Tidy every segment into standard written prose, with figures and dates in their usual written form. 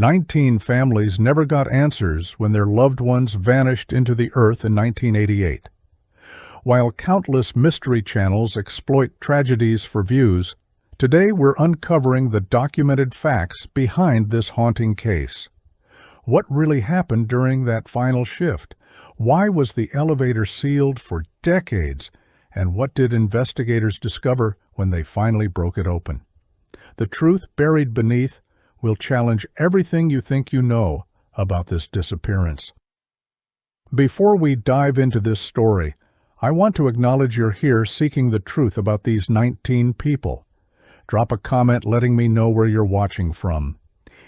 19 families never got answers when their loved ones vanished into the earth in 1988. While countless mystery channels exploit tragedies for views, today we're uncovering the documented facts behind this haunting case. What really happened during that final shift? Why was the elevator sealed for decades? And what did investigators discover when they finally broke it open? The truth buried beneath will challenge everything you think you know about this disappearance. Before we dive into this story, I want to acknowledge you're here seeking the truth about these 19 people. Drop a comment letting me know where you're watching from.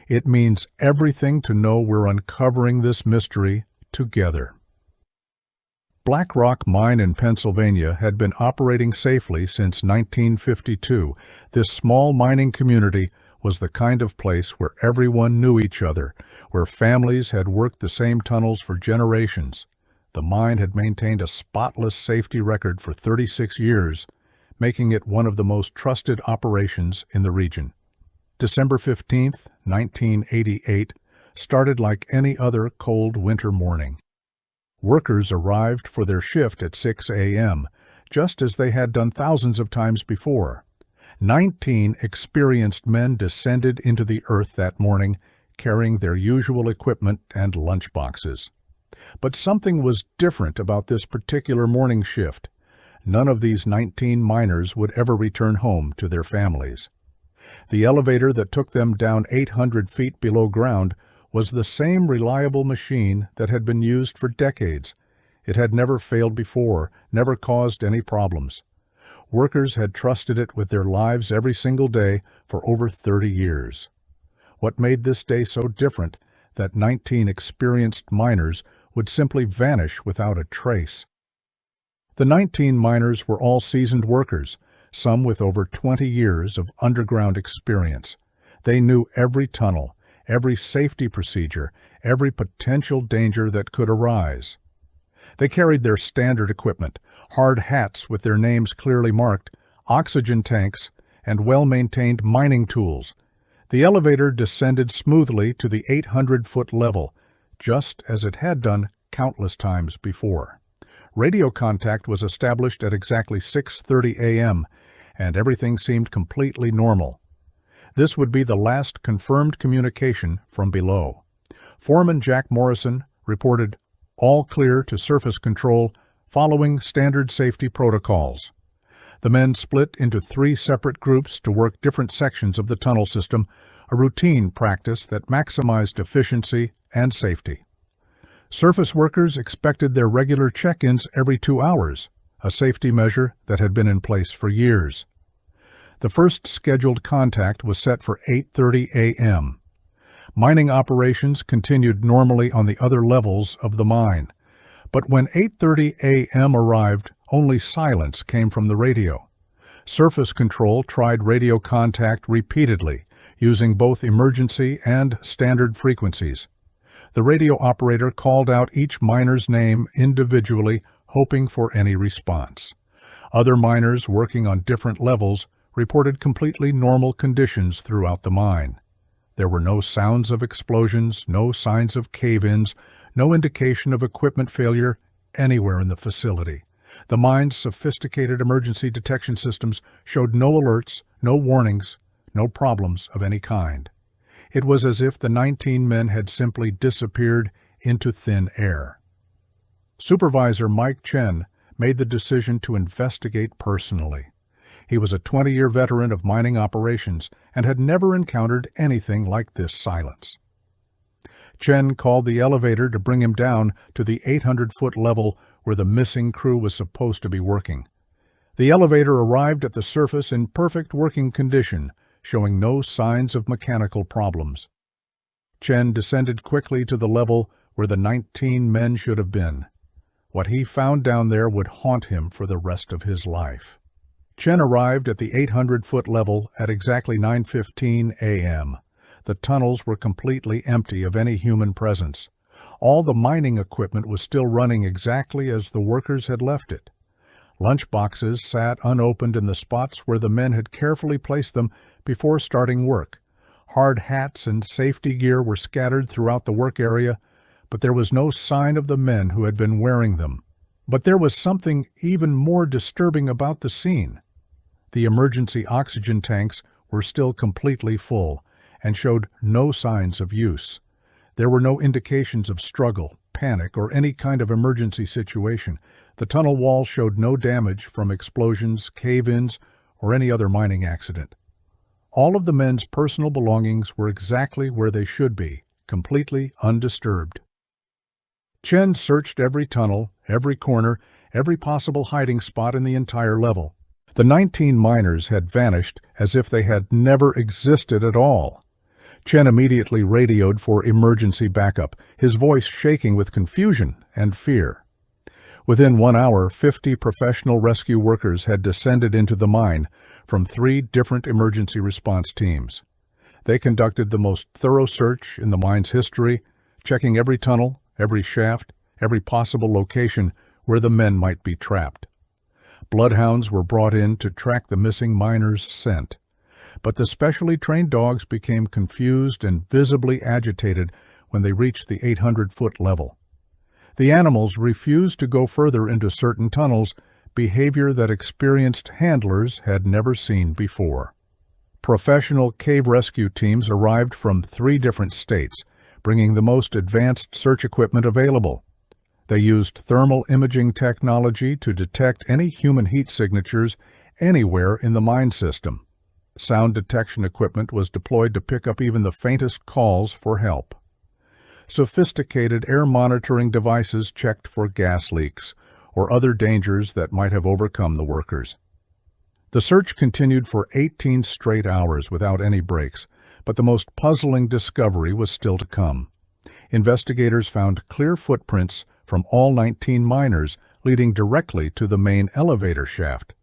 It means everything to know we're uncovering this mystery together. Blackrock Mine in Pennsylvania had been operating safely since 1952. This small mining community was the kind of place where everyone knew each other, where families had worked the same tunnels for generations. The mine had maintained a spotless safety record for 36 years, making it one of the most trusted operations in the region. December 15, 1988, started like any other cold winter morning. Workers arrived for their shift at 6 a.m., just as they had done thousands of times before. 19 experienced men descended into the earth that morning, carrying their usual equipment and lunchboxes. But something was different about this particular morning shift. None of these 19 miners would ever return home to their families. The elevator that took them down 800 feet below ground was the same reliable machine that had been used for decades. It had never failed before, never caused any problems. Workers had trusted it with their lives every single day for over 30 years. What made this day so different that 19 experienced miners would simply vanish without a trace? The 19 miners were all seasoned workers, some with over 20 years of underground experience. They knew every tunnel, every safety procedure, every potential danger that could arise. They carried their standard equipment, hard hats with their names clearly marked, oxygen tanks, and well-maintained mining tools. The elevator descended smoothly to the 800-foot level, just as it had done countless times before. Radio contact was established at exactly 6:30 a.m., and everything seemed completely normal. This would be the last confirmed communication from below. Foreman Jack Morrison reported all clear to surface control following standard safety protocols. The men split into 3 separate groups to work different sections of the tunnel system, a routine practice that maximized efficiency and safety. Surface workers expected their regular check-ins every 2 hours, a safety measure that had been in place for years. The first scheduled contact was set for 8:30 a.m. Mining operations continued normally on the other levels of the mine. But when 8:30 a.m. arrived, only silence came from the radio. Surface control tried radio contact repeatedly, using both emergency and standard frequencies. The radio operator called out each miner's name individually, hoping for any response. Other miners working on different levels reported completely normal conditions throughout the mine. There were no sounds of explosions, no signs of cave-ins, no indication of equipment failure anywhere in the facility. The mine's sophisticated emergency detection systems showed no alerts, no warnings, no problems of any kind. It was as if the 19 men had simply disappeared into thin air. Supervisor Mike Chen made the decision to investigate personally. He was a 20-year veteran of mining operations and had never encountered anything like this silence. Chen called the elevator to bring him down to the 800-foot level where the missing crew was supposed to be working. The elevator arrived at the surface in perfect working condition, showing no signs of mechanical problems. Chen descended quickly to the level where the 19 men should have been. What he found down there would haunt him for the rest of his life. Chen arrived at the 800-foot level at exactly 9:15 a.m. The tunnels were completely empty of any human presence. All the mining equipment was still running exactly as the workers had left it. Lunch boxes sat unopened in the spots where the men had carefully placed them before starting work. Hard hats and safety gear were scattered throughout the work area, but there was no sign of the men who had been wearing them. But there was something even more disturbing about the scene. The emergency oxygen tanks were still completely full and showed no signs of use. There were no indications of struggle, panic, or any kind of emergency situation. The tunnel walls showed no damage from explosions, cave-ins, or any other mining accident. All of the men's personal belongings were exactly where they should be, completely undisturbed. Chen searched every tunnel, every corner, every possible hiding spot in the entire level. The 19 miners had vanished as if they had never existed at all. Chen immediately radioed for emergency backup, his voice shaking with confusion and fear. Within 1 hour, 50 professional rescue workers had descended into the mine from 3 different emergency response teams. They conducted the most thorough search in the mine's history, checking every tunnel, every shaft, every possible location where the men might be trapped. Bloodhounds were brought in to track the missing miners' scent, but the specially trained dogs became confused and visibly agitated when they reached the 800-foot level. The animals refused to go further into certain tunnels, behavior that experienced handlers had never seen before. Professional cave rescue teams arrived from 3 different states, bringing the most advanced search equipment available. They used thermal imaging technology to detect any human heat signatures anywhere in the mine system. Sound detection equipment was deployed to pick up even the faintest calls for help. Sophisticated air monitoring devices checked for gas leaks or other dangers that might have overcome the workers. The search continued for 18 straight hours without any breaks, but the most puzzling discovery was still to come. Investigators found clear footprints from all 19 miners leading directly to the main elevator shaft.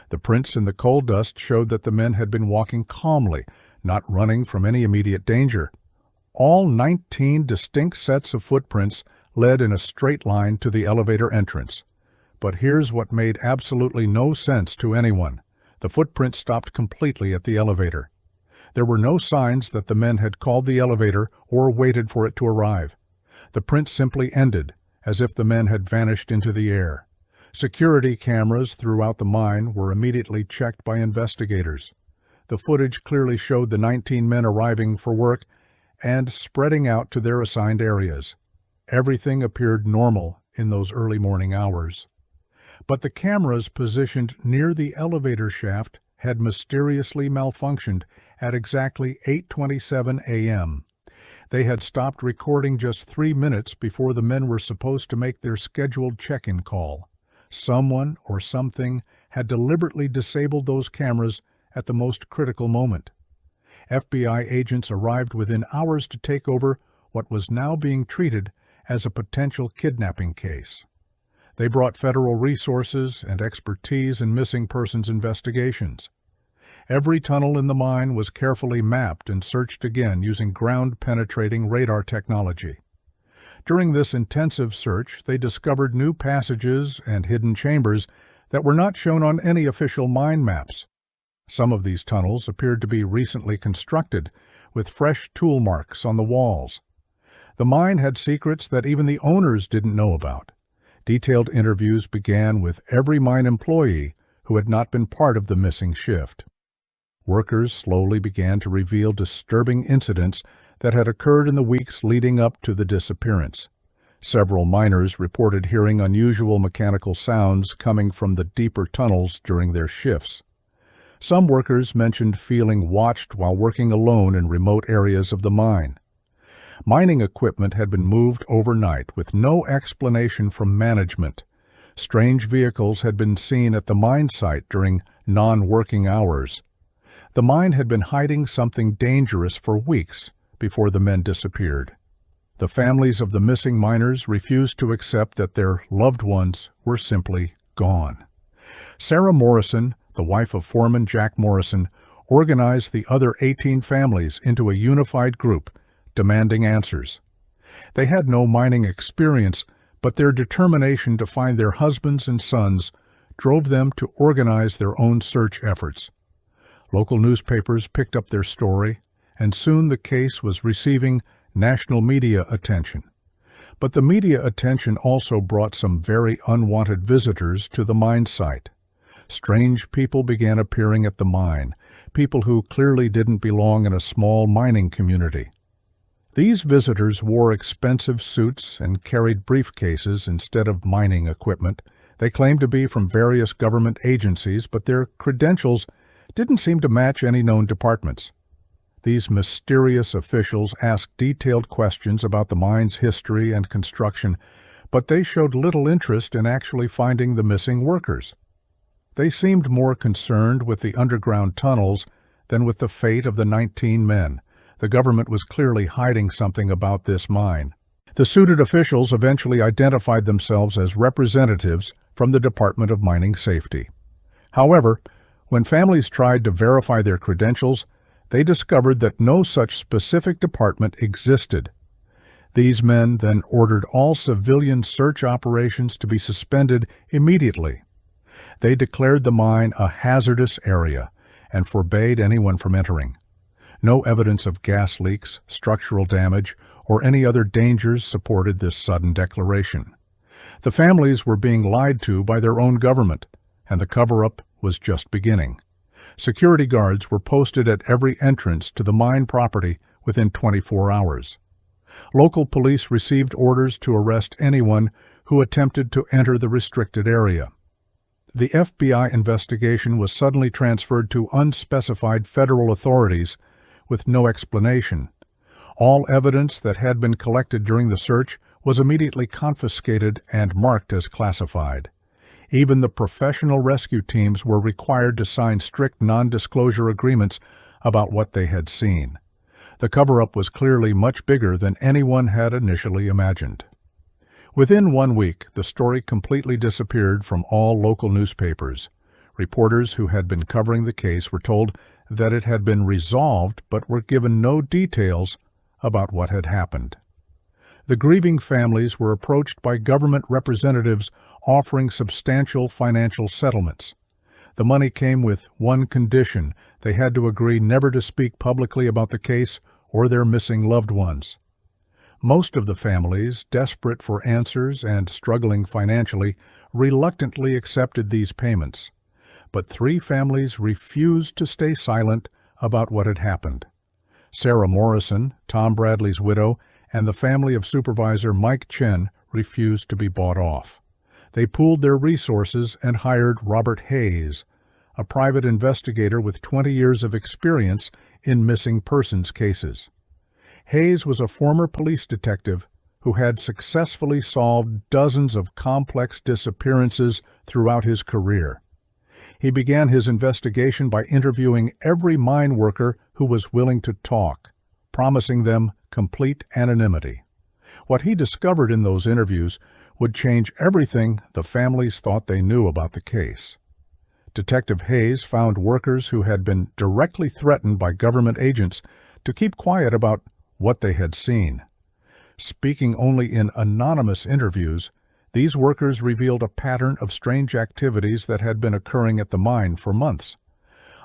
The prints in the coal dust showed that the men had been walking calmly, not running from any immediate danger. All 19 distinct sets of footprints led in a straight line to the elevator entrance. But here's what made absolutely no sense to anyone. The footprints stopped completely at the elevator. There were no signs that the men had called the elevator or waited for it to arrive. The prints simply ended, as if the men had vanished into the air. Security cameras throughout the mine were immediately checked by investigators. The footage clearly showed the 19 men arriving for work and spreading out to their assigned areas. Everything appeared normal in those early morning hours. But the cameras positioned near the elevator shaft had mysteriously malfunctioned at exactly 8:27 a.m. They had stopped recording just 3 minutes before the men were supposed to make their scheduled check-in call. Someone or something had deliberately disabled those cameras at the most critical moment. FBI agents arrived within hours to take over what was now being treated as a potential kidnapping case. They brought federal resources and expertise in missing persons investigations. Every tunnel in the mine was carefully mapped and searched again using ground-penetrating radar technology. During this intensive search, they discovered new passages and hidden chambers that were not shown on any official mine maps. Some of these tunnels appeared to be recently constructed, with fresh tool marks on the walls. The mine had secrets that even the owners didn't know about. Detailed interviews began with every mine employee who had not been part of the missing shift. Workers slowly began to reveal disturbing incidents that had occurred in the weeks leading up to the disappearance. Several miners reported hearing unusual mechanical sounds coming from the deeper tunnels during their shifts. Some workers mentioned feeling watched while working alone in remote areas of the mine. Mining equipment had been moved overnight with no explanation from management. Strange vehicles had been seen at the mine site during non-working hours. The mine had been hiding something dangerous for weeks before the men disappeared. The families of the missing miners refused to accept that their loved ones were simply gone. Sarah Morrison, the wife of foreman Jack Morrison, organized the other 18 families into a unified group, demanding answers. They had no mining experience, but their determination to find their husbands and sons drove them to organize their own search efforts. Local newspapers picked up their story, and soon the case was receiving national media attention. But the media attention also brought some very unwanted visitors to the mine site. Strange people began appearing at the mine, people who clearly didn't belong in a small mining community. These visitors wore expensive suits and carried briefcases instead of mining equipment. They claimed to be from various government agencies, but their credentials didn't seem to match any known departments. These mysterious officials asked detailed questions about the mine's history and construction, but they showed little interest in actually finding the missing workers. They seemed more concerned with the underground tunnels than with the fate of the 19 men. The government was clearly hiding something about this mine. The suited officials eventually identified themselves as representatives from the Department of Mining Safety. However, when families tried to verify their credentials, they discovered that no such specific department existed. These men then ordered all civilian search operations to be suspended immediately. They declared the mine a hazardous area and forbade anyone from entering. No evidence of gas leaks, structural damage, or any other dangers supported this sudden declaration. The families were being lied to by their own government, and the cover-up was just beginning. Security guards were posted at every entrance to the mine property within 24 hours. Local police received orders to arrest anyone who attempted to enter the restricted area. The FBI investigation was suddenly transferred to unspecified federal authorities with no explanation. All evidence that had been collected during the search was immediately confiscated and marked as classified. Even the professional rescue teams were required to sign strict non-disclosure agreements about what they had seen. The cover-up was clearly much bigger than anyone had initially imagined. Within 1 week, the story completely disappeared from all local newspapers. Reporters who had been covering the case were told that it had been resolved but were given no details about what had happened. The grieving families were approached by government representatives offering substantial financial settlements. The money came with one condition: they had to agree never to speak publicly about the case or their missing loved ones. Most of the families, desperate for answers and struggling financially, reluctantly accepted these payments. But 3 families refused to stay silent about what had happened. Sarah Morrison, Tom Bradley's widow, and the family of Supervisor Mike Chen refused to be bought off. They pooled their resources and hired Robert Hayes, a private investigator with 20 years of experience in missing persons cases. Hayes was a former police detective who had successfully solved dozens of complex disappearances throughout his career. He began his investigation by interviewing every mine worker who was willing to talk, promising them complete anonymity. What he discovered in those interviews would change everything the families thought they knew about the case. Detective Hayes found workers who had been directly threatened by government agents to keep quiet about what they had seen. Speaking only in anonymous interviews, these workers revealed a pattern of strange activities that had been occurring at the mine for months.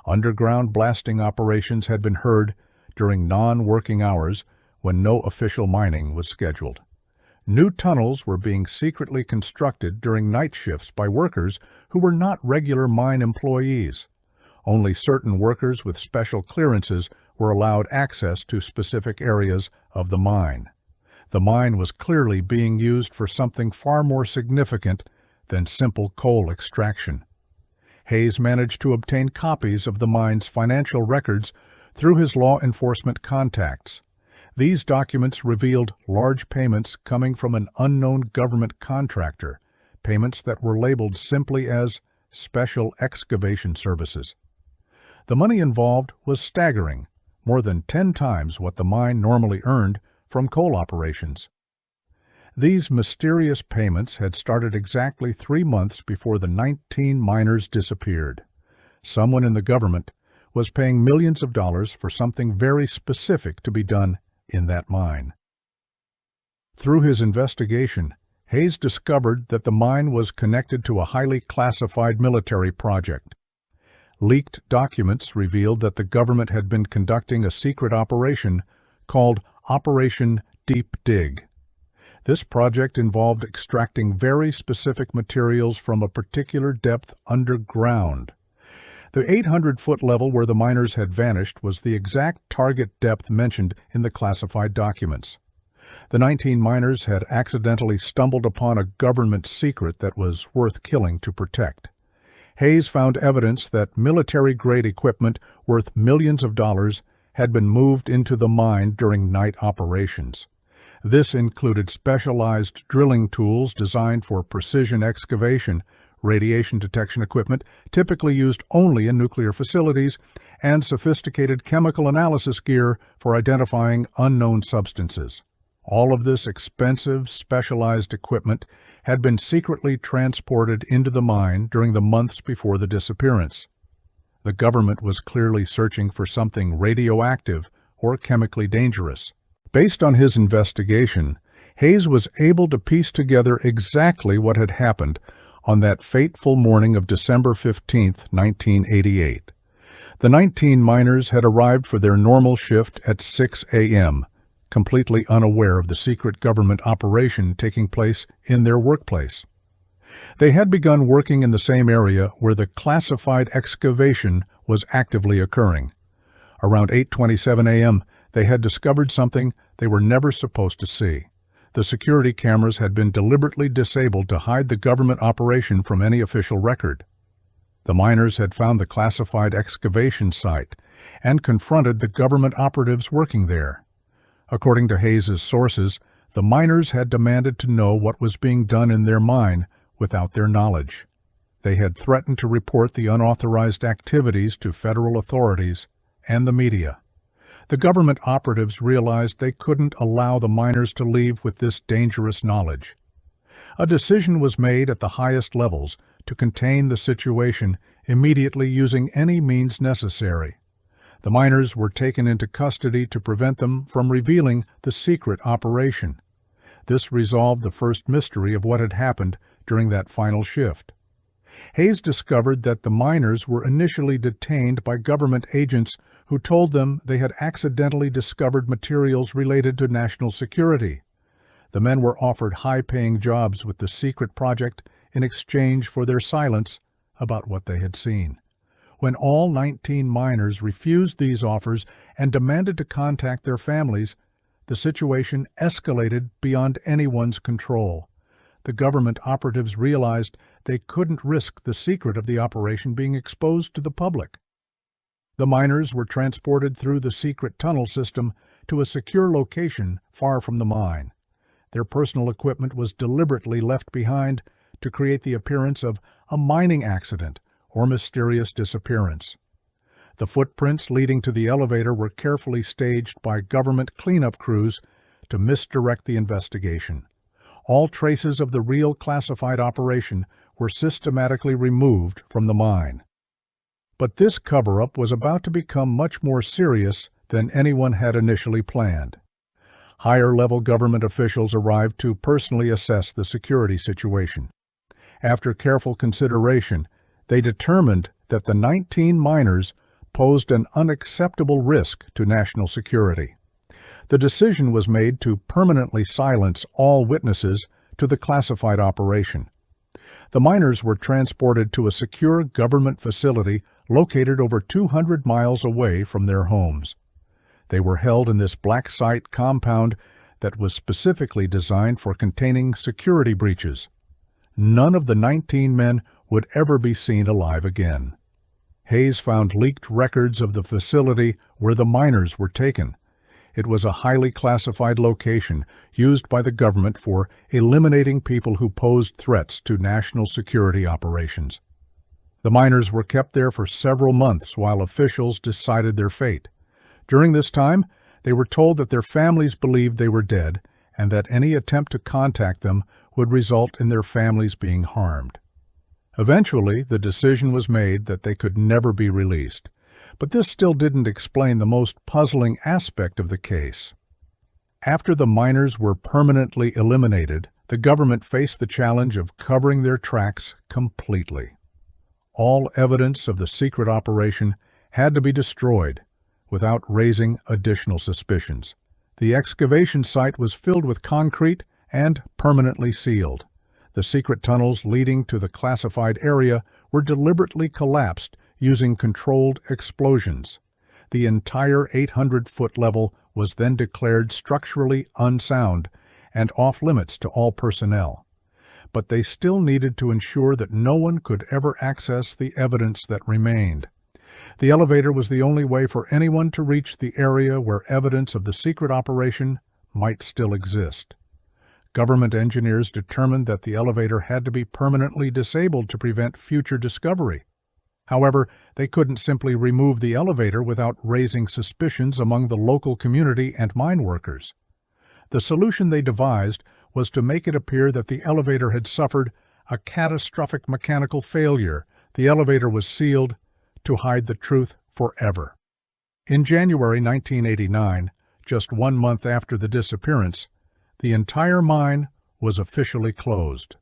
Underground blasting operations had been heard during non-working hours when no official mining was scheduled. New tunnels were being secretly constructed during night shifts by workers who were not regular mine employees. Only certain workers with special clearances were allowed access to specific areas of the mine. The mine was clearly being used for something far more significant than simple coal extraction. Hayes managed to obtain copies of the mine's financial records through his law enforcement contacts. These documents revealed large payments coming from an unknown government contractor, payments that were labeled simply as special excavation services. The money involved was staggering, more than 10 times what the mine normally earned from coal operations. These mysterious payments had started exactly 3 months before the 19 miners disappeared. Someone in the government was paying millions of dollars for something very specific to be done in that mine. Through his investigation, Hayes discovered that the mine was connected to a highly classified military project. leaked documents revealed that the government had been conducting a secret operation called Operation Deep Dig. This project involved extracting very specific materials from a particular depth underground. The 800-foot level where the miners had vanished was the exact target depth mentioned in the classified documents. The 19 miners had accidentally stumbled upon a government secret that was worth killing to protect. Hayes found evidence that military-grade equipment worth millions of dollars had been moved into the mine during night operations. This included specialized drilling tools designed for precision excavation, radiation detection equipment typically used only in nuclear facilities, and sophisticated chemical analysis gear for identifying unknown substances. All of this expensive, specialized equipment had been secretly transported into the mine during the months before the disappearance. The government was clearly searching for something radioactive or chemically dangerous. Based on his investigation, Hayes was able to piece together exactly what had happened on that fateful morning of December 15, 1988. The 19 miners had arrived for their normal shift at 6 a.m., completely unaware of the secret government operation taking place in their workplace. They had begun working in the same area where the classified excavation was actively occurring. Around 8:27 a.m., they had discovered something they were never supposed to see. The security cameras had been deliberately disabled to hide the government operation from any official record. The miners had found the classified excavation site and confronted the government operatives working there. According to Hayes's sources, the miners had demanded to know what was being done in their mine without their knowledge. They had threatened to report the unauthorized activities to federal authorities and the media. The government operatives realized they couldn't allow the miners to leave with this dangerous knowledge. A decision was made at the highest levels to contain the situation immediately using any means necessary. The miners were taken into custody to prevent them from revealing the secret operation. This resolved the first mystery of what had happened during that final shift. Hayes discovered that the miners were initially detained by government agents who told them they had accidentally discovered materials related to national security. The men were offered high-paying jobs with the secret project in exchange for their silence about what they had seen. When all 19 miners refused these offers and demanded to contact their families, the situation escalated beyond anyone's control. The government operatives realized they couldn't risk the secret of the operation being exposed to the public. The miners were transported through the secret tunnel system to a secure location far from the mine. Their personal equipment was deliberately left behind to create the appearance of a mining accident or mysterious disappearance. The footprints leading to the elevator were carefully staged by government cleanup crews to misdirect the investigation. All traces of the real classified operation were systematically removed from the mine. But this cover-up was about to become much more serious than anyone had initially planned. Higher-level government officials arrived to personally assess the security situation. After careful consideration, they determined that the 19 miners posed an unacceptable risk to national security. The decision was made to permanently silence all witnesses to the classified operation. The miners were transported to a secure government facility located over 200 miles away from their homes. They were held in this black site compound that was specifically designed for containing security breaches. None of the 19 men would ever be seen alive again. Hayes found leaked records of the facility where the miners were taken. It was a highly classified location used by the government for eliminating people who posed threats to national security operations. The miners were kept there for several months while officials decided their fate. During this time, they were told that their families believed they were dead and that any attempt to contact them would result in their families being harmed. Eventually, the decision was made that they could never be released. But this still didn't explain the most puzzling aspect of the case. After the miners were permanently eliminated, the government faced the challenge of covering their tracks completely. All evidence of the secret operation had to be destroyed without raising additional suspicions. The excavation site was filled with concrete and permanently sealed. The secret tunnels leading to the classified area were deliberately collapsed using controlled explosions. The entire 800-foot level was then declared structurally unsound and off-limits to all personnel. But they still needed to ensure that no one could ever access the evidence that remained. The elevator was the only way for anyone to reach the area where evidence of the secret operation might still exist. Government engineers determined that the elevator had to be permanently disabled to prevent future discovery. However, they couldn't simply remove the elevator without raising suspicions among the local community and mine workers. The solution they devised was to make it appear that the elevator had suffered a catastrophic mechanical failure. The elevator was sealed to hide the truth forever. In January 1989, just 1 month after the disappearance, the entire mine was officially closed.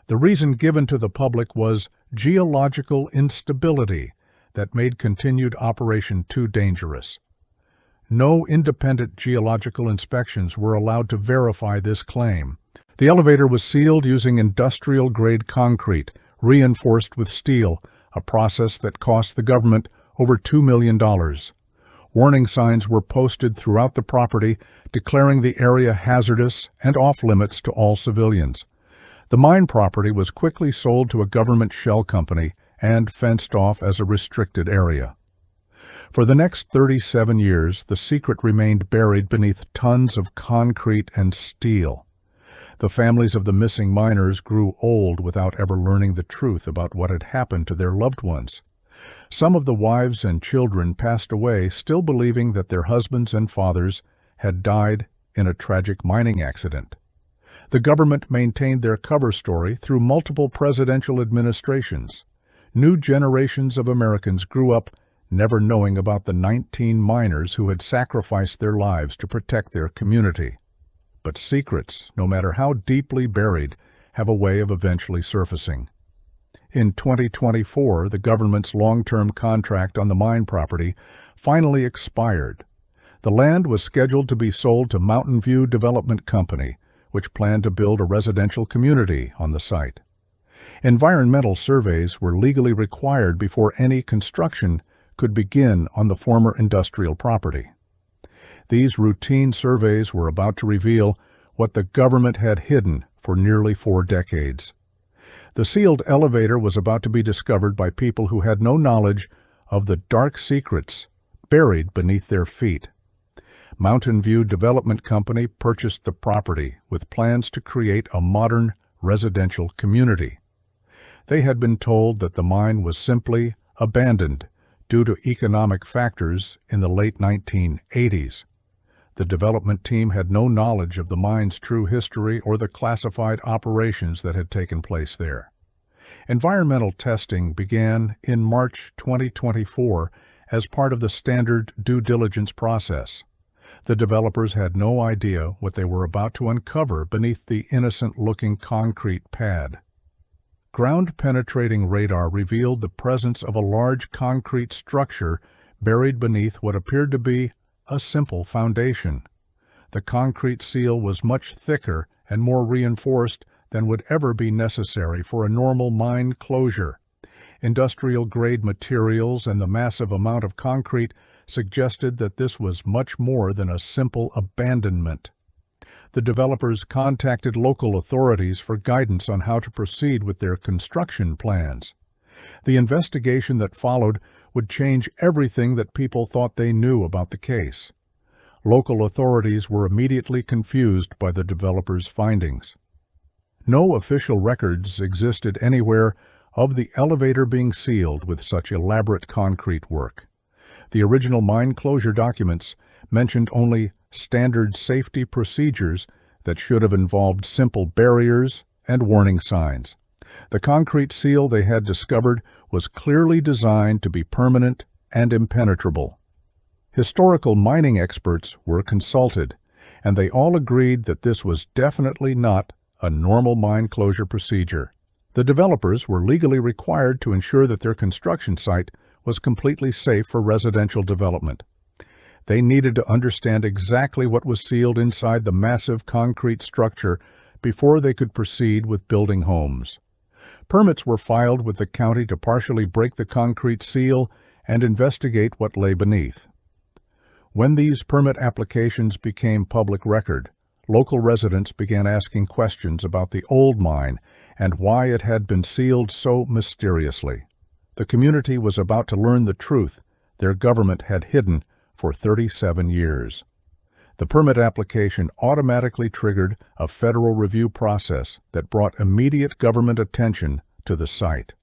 The reason given to the public was geological instability that made continued operation too dangerous. No independent geological inspections were allowed to verify this claim. The elevator was sealed using industrial-grade concrete, reinforced with steel, a process that cost the government over $2 million. Warning signs were posted throughout the property, declaring the area hazardous and off-limits to all civilians. The mine property was quickly sold to a government shell company and fenced off as a restricted area. For the next 37 years, the secret remained buried beneath tons of concrete and steel. The families of the missing miners grew old without ever learning the truth about what had happened to their loved ones. Some of the wives and children passed away still believing that their husbands and fathers had died in a tragic mining accident. The government maintained their cover story through multiple presidential administrations. New generations of Americans grew up never knowing about the 19 miners who had sacrificed their lives to protect their community. But secrets, no matter how deeply buried, have a way of eventually surfacing. In 2024, the government's long-term contract on the mine property finally expired. The land was scheduled to be sold to Mountain View Development Company, which planned to build a residential community on the site. Environmental surveys were legally required before any construction could begin on the former industrial property. These routine surveys were about to reveal what the government had hidden for nearly 4 decades. The sealed elevator was about to be discovered by people who had no knowledge of the dark secrets buried beneath their feet. Mountain View Development Company purchased the property with plans to create a modern residential community. They had been told that the mine was simply abandoned due to economic factors in the late 1980s. The development team had no knowledge of the mine's true history or the classified operations that had taken place there. Environmental testing began in March 2024 as part of the standard due diligence process. The developers had no idea what they were about to uncover beneath the innocent-looking concrete pad. Ground-penetrating radar revealed the presence of a large concrete structure buried beneath what appeared to be a simple foundation. The concrete seal was much thicker and more reinforced than would ever be necessary for a normal mine closure. Industrial-grade materials and the massive amount of concrete suggested that this was much more than a simple abandonment. The developers contacted local authorities for guidance on how to proceed with their construction plans. The investigation that followed would change everything that people thought they knew about the case. Local authorities were immediately confused by the developers' findings. No official records existed anywhere of the elevator being sealed with such elaborate concrete work. The original mine closure documents mentioned only standard safety procedures that should have involved simple barriers and warning signs. The concrete seal they had discovered was clearly designed to be permanent and impenetrable. Historical mining experts were consulted, and they all agreed that this was definitely not a normal mine closure procedure. The developers were legally required to ensure that their construction site was completely safe for residential development. They needed to understand exactly what was sealed inside the massive concrete structure before they could proceed with building homes. Permits were filed with the county to partially break the concrete seal and investigate what lay beneath. When these permit applications became public record, local residents began asking questions about the old mine and why it had been sealed so mysteriously. The community was about to learn the truth their government had hidden for 37 years. The permit application automatically triggered a federal review process that brought immediate government attention to the site.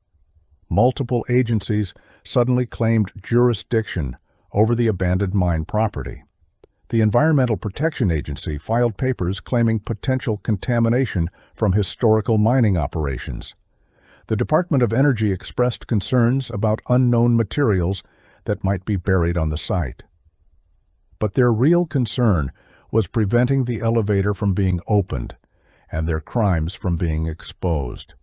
Multiple agencies suddenly claimed jurisdiction over the abandoned mine property. The Environmental Protection Agency filed papers claiming potential contamination from historical mining operations. The Department of Energy expressed concerns about unknown materials that might be buried on the site. But their real concern was preventing the elevator from being opened and their crimes from being exposed.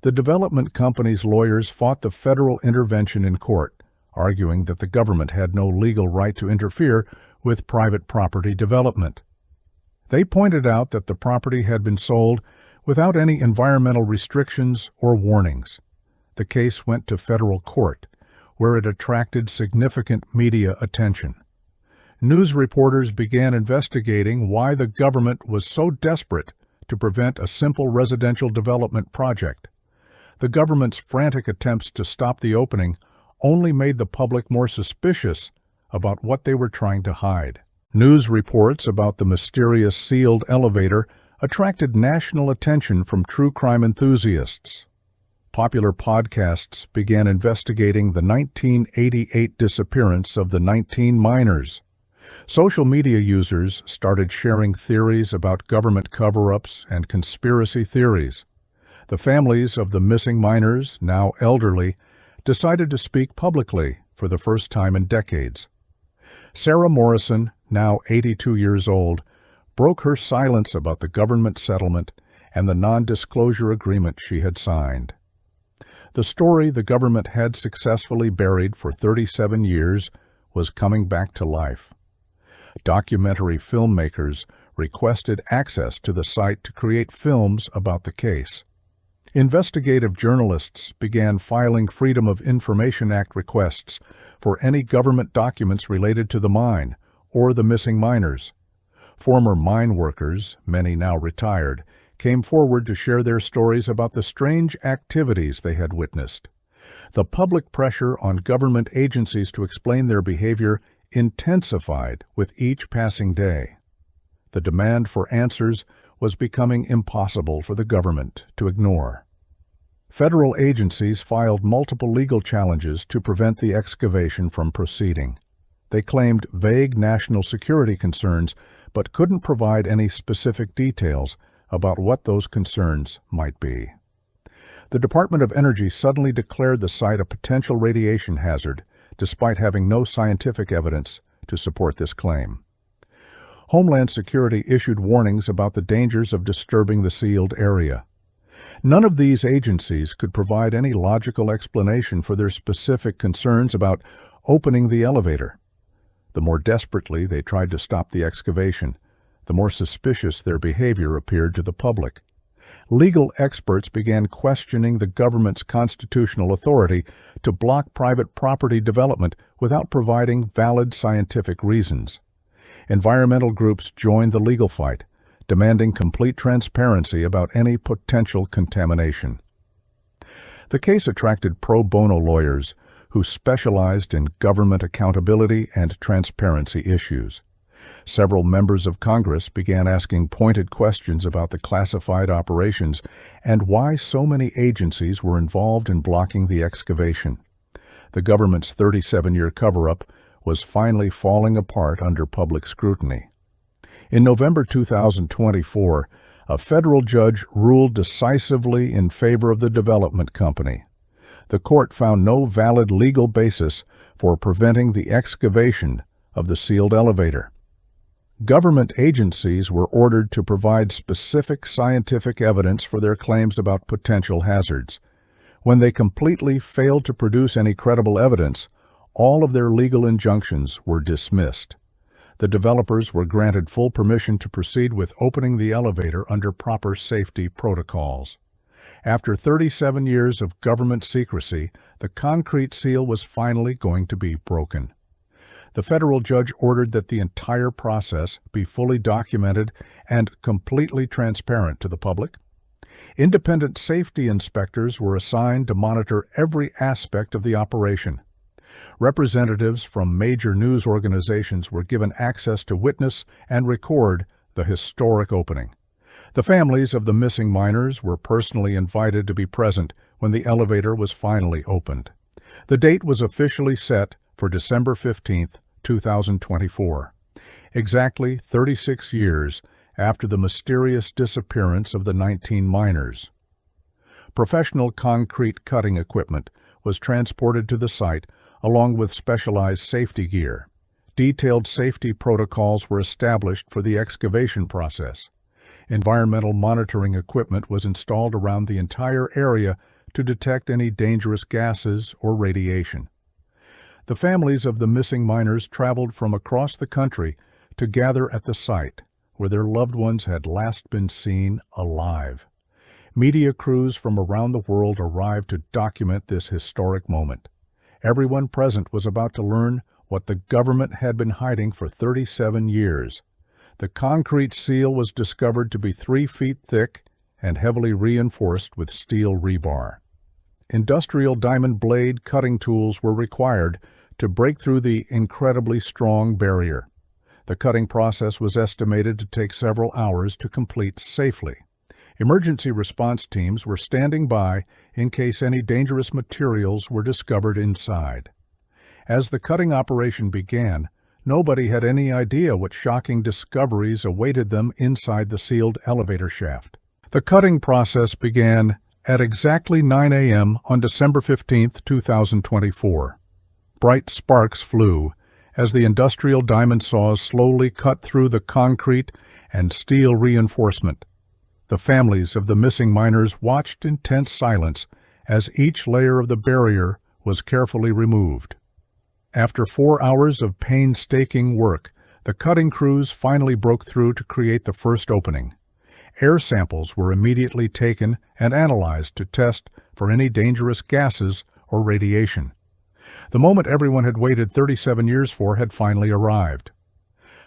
The development company's lawyers fought the federal intervention in court, arguing that the government had no legal right to interfere with private property development. They pointed out that the property had been sold without any environmental restrictions or warnings. The case went to federal court, where it attracted significant media attention. News reporters began investigating why the government was so desperate to prevent a simple residential development project. The government's frantic attempts to stop the opening only made the public more suspicious about what they were trying to hide. News reports about the mysterious sealed elevator attracted national attention from true crime enthusiasts. Popular podcasts began investigating the 1988 disappearance of the 19 miners. Social media users started sharing theories about government cover-ups and conspiracy theories. The families of the missing miners, now elderly, decided to speak publicly for the first time in decades. Sarah Morrison, now 82 years old, broke her silence about the government settlement and the non-disclosure agreement she had signed. The story the government had successfully buried for 37 years was coming back to life. Documentary filmmakers requested access to the site to create films about the case. Investigative journalists began filing Freedom of Information Act requests for any government documents related to the mine or the missing miners. Former mine workers, many now retired, came forward to share their stories about the strange activities they had witnessed. The public pressure on government agencies to explain their behavior intensified with each passing day. The demand for answers was becoming impossible for the government to ignore. Federal agencies filed multiple legal challenges to prevent the excavation from proceeding. They claimed vague national security concerns, but couldn't provide any specific details about what those concerns might be. The Department of Energy suddenly declared the site a potential radiation hazard, despite having no scientific evidence to support this claim. Homeland Security issued warnings about the dangers of disturbing the sealed area. None of these agencies could provide any logical explanation for their specific concerns about opening the elevator. The more desperately they tried to stop the excavation, the more suspicious their behavior appeared to the public. Legal experts began questioning the government's constitutional authority to block private property development without providing valid scientific reasons. Environmental groups joined the legal fight, demanding complete transparency about any potential contamination. The case attracted pro bono lawyers who specialized in government accountability and transparency issues. Several members of Congress began asking pointed questions about the classified operations and why so many agencies were involved in blocking the excavation. The government's 37-year cover-up was finally falling apart under public scrutiny. In November 2024, a federal judge ruled decisively in favor of the development company. The court found no valid legal basis for preventing the excavation of the sealed elevator. Government agencies were ordered to provide specific scientific evidence for their claims about potential hazards. When they completely failed to produce any credible evidence, all of their legal injunctions were dismissed. The developers were granted full permission to proceed with opening the elevator under proper safety protocols. After 37 years of government secrecy, the concrete seal was finally going to be broken. The federal judge ordered that the entire process be fully documented and completely transparent to the public. Independent safety inspectors were assigned to monitor every aspect of the operation. Representatives from major news organizations were given access to witness and record the historic opening. The families of the missing miners were personally invited to be present when the elevator was finally opened. The date was officially set for December 15, 2024, exactly 36 years after the mysterious disappearance of the 19 miners. Professional concrete cutting equipment was transported to the site along with specialized safety gear. Detailed safety protocols were established for the excavation process. Environmental monitoring equipment was installed around the entire area to detect any dangerous gases or radiation. The families of the missing miners traveled from across the country to gather at the site where their loved ones had last been seen alive. Media crews from around the world arrived to document this historic moment. Everyone present was about to learn what the government had been hiding for 37 years. The concrete seal was discovered to be 3 feet thick and heavily reinforced with steel rebar. Industrial diamond blade cutting tools were required to break through the incredibly strong barrier. The cutting process was estimated to take several hours to complete safely. Emergency response teams were standing by in case any dangerous materials were discovered inside. As the cutting operation began, nobody had any idea what shocking discoveries awaited them inside the sealed elevator shaft. The cutting process began at exactly 9 a.m. on December 15, 2024. Bright sparks flew as the industrial diamond saws slowly cut through the concrete and steel reinforcement. The families of the missing miners watched in tense silence as each layer of the barrier was carefully removed. After 4 hours of painstaking work, the cutting crews finally broke through to create the first opening. Air samples were immediately taken and analyzed to test for any dangerous gases or radiation. The moment everyone had waited 37 years for had finally arrived.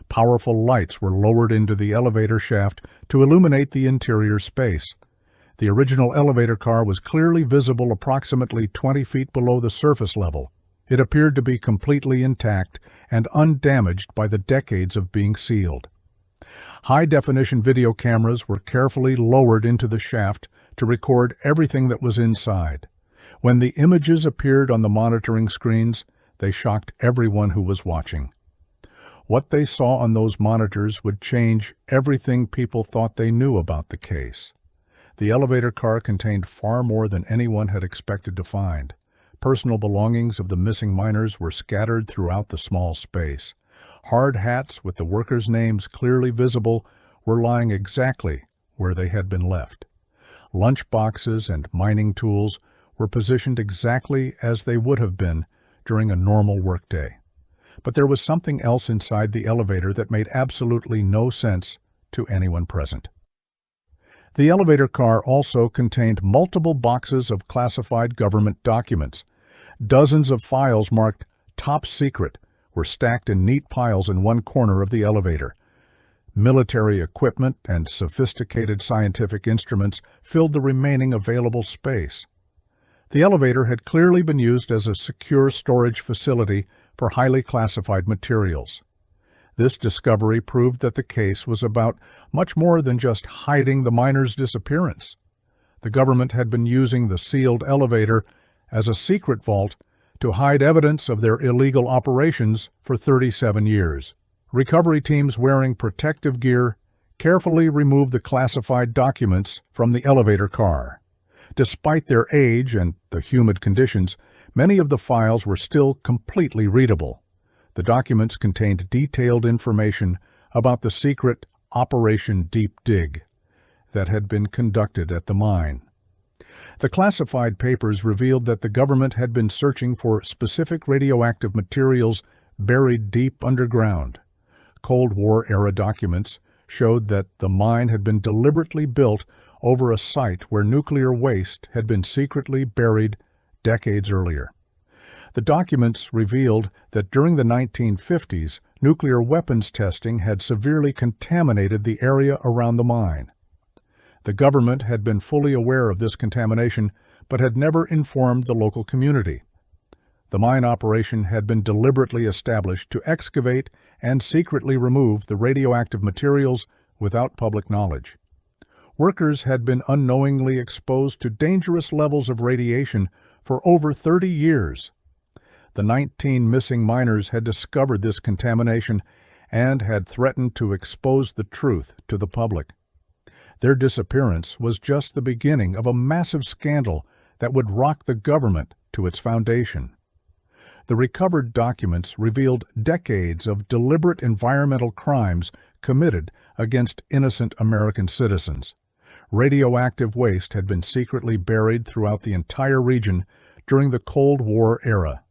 Powerful lights were lowered into the elevator shaft to illuminate the interior space. The original elevator car was clearly visible approximately 20 feet below the surface level. It appeared to be completely intact and undamaged by the decades of being sealed. High-definition video cameras were carefully lowered into the shaft to record everything that was inside. When the images appeared on the monitoring screens, they shocked everyone who was watching. What they saw on those monitors would change everything people thought they knew about the case. The elevator car contained far more than anyone had expected to find. Personal belongings of the missing miners were scattered throughout the small space. Hard hats with the workers' names clearly visible were lying exactly where they had been left. Lunch boxes and mining tools were positioned exactly as they would have been during a normal workday. But there was something else inside the elevator that made absolutely no sense to anyone present. The elevator car also contained multiple boxes of classified government documents. Dozens of files marked Top Secret were stacked in neat piles in one corner of the elevator. Military equipment and sophisticated scientific instruments filled the remaining available space. The elevator had clearly been used as a secure storage facility for highly classified materials. This discovery proved that the case was about much more than just hiding the miners' disappearance. The government had been using the sealed elevator as a secret vault to hide evidence of their illegal operations for 37 years. Recovery teams wearing protective gear carefully removed the classified documents from the elevator car. Despite their age and the humid conditions, many of the files were still completely readable. The documents contained detailed information about the secret Operation Deep Dig that had been conducted at the mine. The classified papers revealed that the government had been searching for specific radioactive materials buried deep underground. Cold War-era documents showed that the mine had been deliberately built over a site where nuclear waste had been secretly buried decades earlier. The documents revealed that during the 1950s, nuclear weapons testing had severely contaminated the area around the mine. The government had been fully aware of this contamination, but had never informed the local community. The mine operation had been deliberately established to excavate and secretly remove the radioactive materials without public knowledge. Workers had been unknowingly exposed to dangerous levels of radiation for over 30 years. The 19 missing miners had discovered this contamination and had threatened to expose the truth to the public. Their disappearance was just the beginning of a massive scandal that would rock the government to its foundation. The recovered documents revealed decades of deliberate environmental crimes committed against innocent American citizens. Radioactive waste had been secretly buried throughout the entire region during the Cold War era.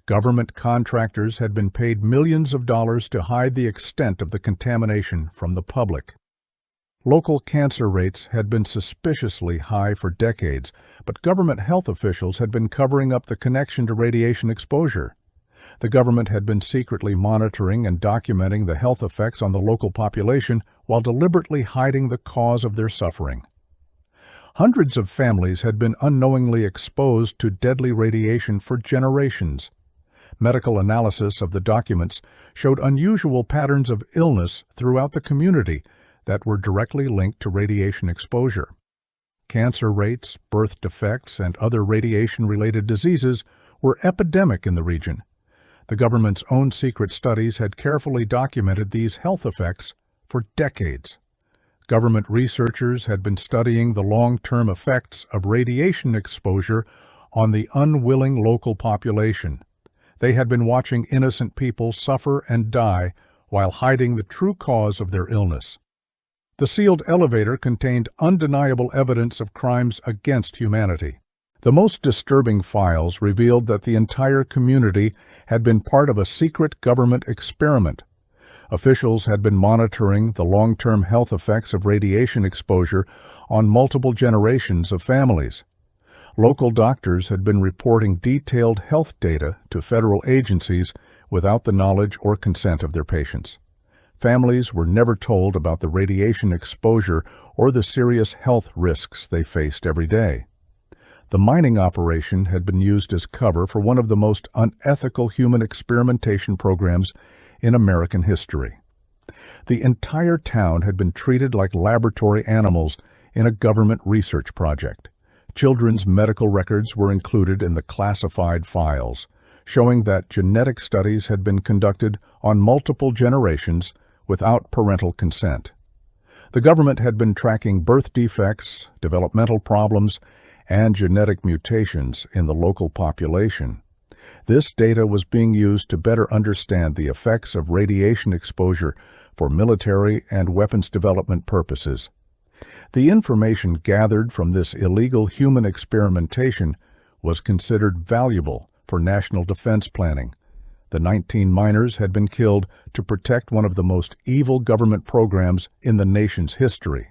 Government contractors had been paid millions of dollars to hide the extent of the contamination from the public. Local cancer rates had been suspiciously high for decades, but government health officials had been covering up the connection to radiation exposure. The government had been secretly monitoring and documenting the health effects on the local population while deliberately hiding the cause of their suffering. Hundreds of families had been unknowingly exposed to deadly radiation for generations. Medical analysis of the documents showed unusual patterns of illness throughout the community that were directly linked to radiation exposure. Cancer rates, birth defects, and other radiation-related diseases were epidemic in the region. The government's own secret studies had carefully documented these health effects for decades. Government researchers had been studying the long-term effects of radiation exposure on the unwilling local population. They had been watching innocent people suffer and die while hiding the true cause of their illness. The sealed elevator contained undeniable evidence of crimes against humanity. The most disturbing files revealed that the entire community had been part of a secret government experiment. Officials had been monitoring the long-term health effects of radiation exposure on multiple generations of families. Local doctors had been reporting detailed health data to federal agencies without the knowledge or consent of their patients. Families were never told about the radiation exposure or the serious health risks they faced every day. The mining operation had been used as cover for one of the most unethical human experimentation programs in American history. The entire town had been treated like laboratory animals in a government research project. Children's medical records were included in the classified files, showing that genetic studies had been conducted on multiple generations without parental consent. The government had been tracking birth defects, developmental problems, and genetic mutations in the local population. This data was being used to better understand the effects of radiation exposure for military and weapons development purposes. The information gathered from this illegal human experimentation was considered valuable for national defense planning. The 19 miners had been killed to protect one of the most evil government programs in the nation's history.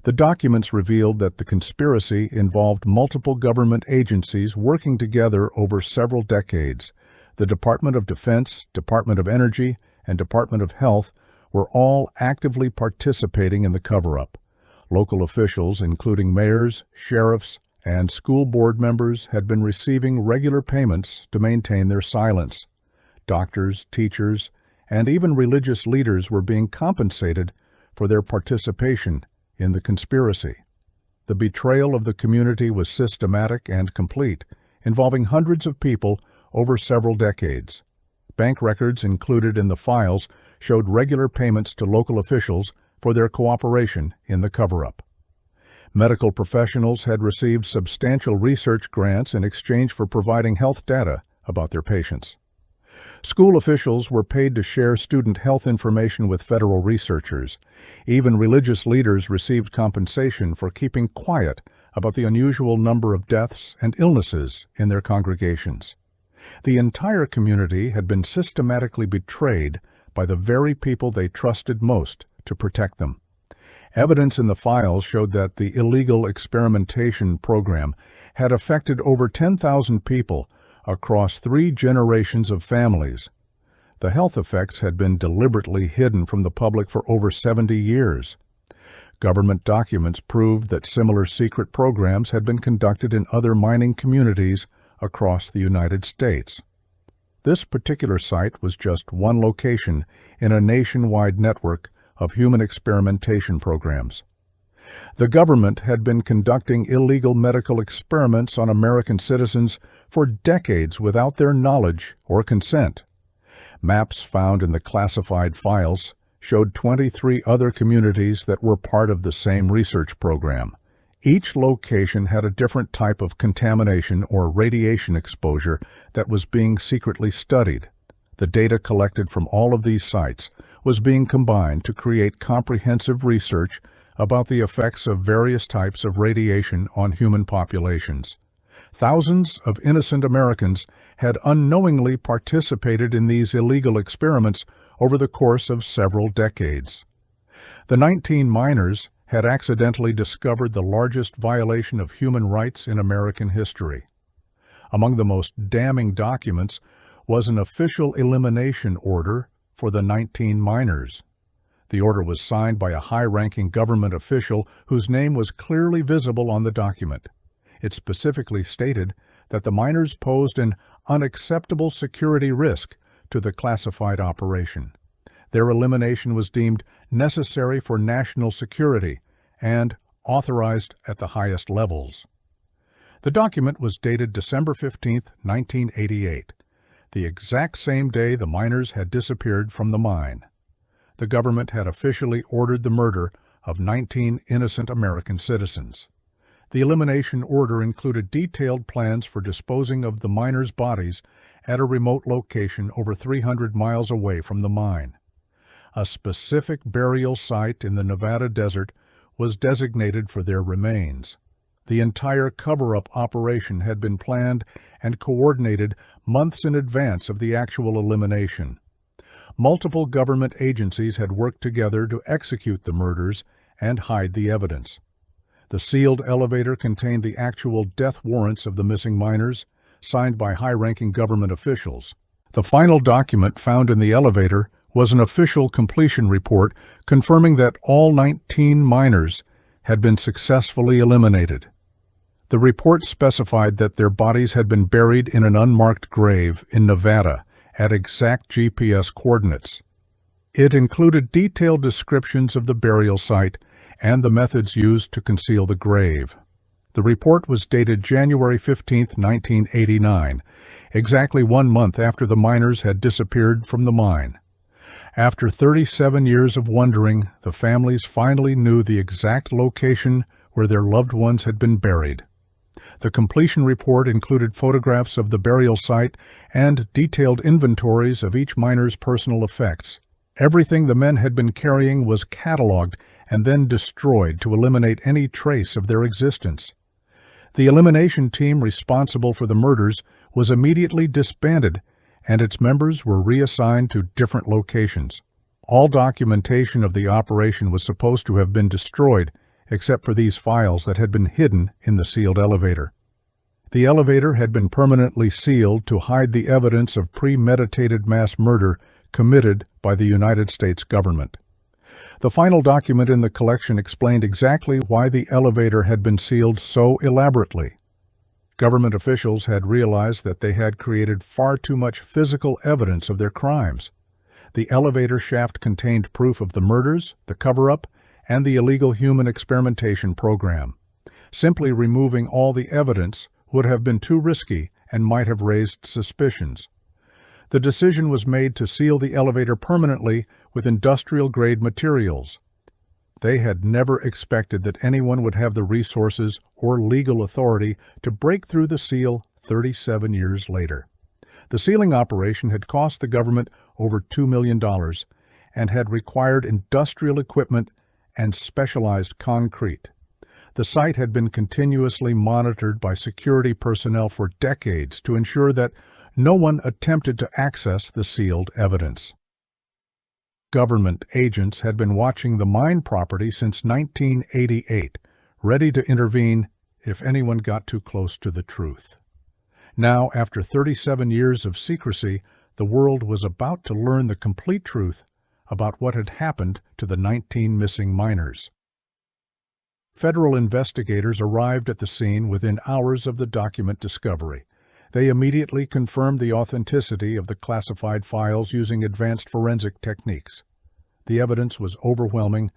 The documents revealed that the conspiracy involved multiple government agencies working together over several decades. The Department of Defense, Department of Energy, and Department of Health were all actively participating in the cover-up. Local officials, including mayors, sheriffs, and school board members, had been receiving regular payments to maintain their silence. Doctors, teachers, and even religious leaders were being compensated for their participation in the conspiracy. The betrayal of the community was systematic and complete, involving hundreds of people over several decades. Bank records included in the files showed regular payments to local officials for their cooperation in the cover-up. Medical professionals had received substantial research grants in exchange for providing health data about their patients. School officials were paid to share student health information with federal researchers. Even religious leaders received compensation for keeping quiet about the unusual number of deaths and illnesses in their congregations. The entire community had been systematically betrayed by the very people they trusted most to protect them. Evidence in the files showed that the illegal experimentation program had affected over 10,000 people across 3 generations of families. The health effects had been deliberately hidden from the public for over 70 years. Government documents proved that similar secret programs had been conducted in other mining communities across the United States. This particular site was just one location in a nationwide network of human experimentation programs. The government had been conducting illegal medical experiments on American citizens for decades without their knowledge or consent. Maps found in the classified files showed 23 other communities that were part of the same research program. Each location had a different type of contamination or radiation exposure that was being secretly studied. The data collected from all of these sites was being combined to create comprehensive research about the effects of various types of radiation on human populations. Thousands of innocent Americans had unknowingly participated in these illegal experiments over the course of several decades. The 19 miners had accidentally discovered the largest violation of human rights in American history. Among the most damning documents was an official elimination order for the 19 miners. The order was signed by a high-ranking government official whose name was clearly visible on the document. It specifically stated that the miners posed an unacceptable security risk to the classified operation. Their elimination was deemed necessary for national security and authorized at the highest levels. The document was dated December 15, 1988, the exact same day the miners had disappeared from the mine. The government had officially ordered the murder of 19 innocent American citizens. The elimination order included detailed plans for disposing of the miners' bodies at a remote location over 300 miles away from the mine. A specific burial site in the Nevada desert was designated for their remains. The entire cover-up operation had been planned and coordinated months in advance of the actual elimination. Multiple government agencies had worked together to execute the murders and hide the evidence. The sealed elevator contained the actual death warrants of the missing miners, signed by high-ranking government officials. The final document found in the elevator was an official completion report confirming that all 19 miners had been successfully eliminated. The report specified that their bodies had been buried in an unmarked grave in Nevada at exact GPS coordinates. It included detailed descriptions of the burial site and the methods used to conceal the grave. The report was dated January 15, 1989, exactly 1 month after the miners had disappeared from the mine. After 37 years of wondering, the families finally knew the exact location where their loved ones had been buried. The completion report included photographs of the burial site and detailed inventories of each miner's personal effects. Everything the men had been carrying was cataloged and then destroyed to eliminate any trace of their existence. The elimination team responsible for the murders was immediately disbanded, and its members were reassigned to different locations. All documentation of the operation was supposed to have been destroyed, except for these files that had been hidden in the sealed elevator. The elevator had been permanently sealed to hide the evidence of premeditated mass murder committed by the United States government. The final document in the collection explained exactly why the elevator had been sealed so elaborately. Government officials had realized that they had created far too much physical evidence of their crimes. The elevator shaft contained proof of the murders, the cover-up, and the illegal human experimentation program. Simply removing all the evidence would have been too risky and might have raised suspicions. The decision was made to seal the elevator permanently with industrial-grade materials. They had never expected that anyone would have the resources or legal authority to break through the seal 37 years later. The sealing operation had cost the government over $2 million and had required industrial equipment and specialized concrete. The site had been continuously monitored by security personnel for decades to ensure that no one attempted to access the sealed evidence. Government agents had been watching the mine property since 1988, ready to intervene if anyone got too close to the truth. Now, after 37 years of secrecy, the world was about to learn the complete truth about what had happened to the 19 missing miners. Federal investigators arrived at the scene within hours of the document discovery. They immediately confirmed the authenticity of the classified files using advanced forensic techniques. The evidence was overwhelming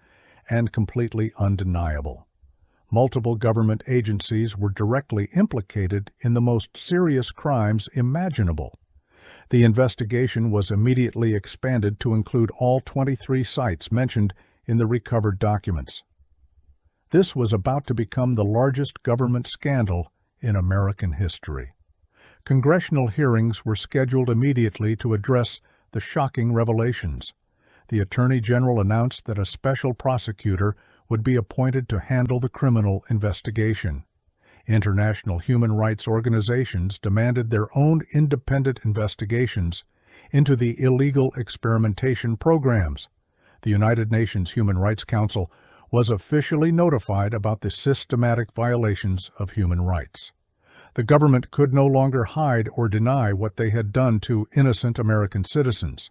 and completely undeniable. Multiple government agencies were directly implicated in the most serious crimes imaginable. The investigation was immediately expanded to include all 23 sites mentioned in the recovered documents. This was about to become the largest government scandal in American history. Congressional hearings were scheduled immediately to address the shocking revelations. The Attorney General announced that a special prosecutor would be appointed to handle the criminal investigation. International human rights organizations demanded their own independent investigations into the illegal experimentation programs. The United Nations Human Rights Council was officially notified about the systematic violations of human rights. The government could no longer hide or deny what they had done to innocent American citizens.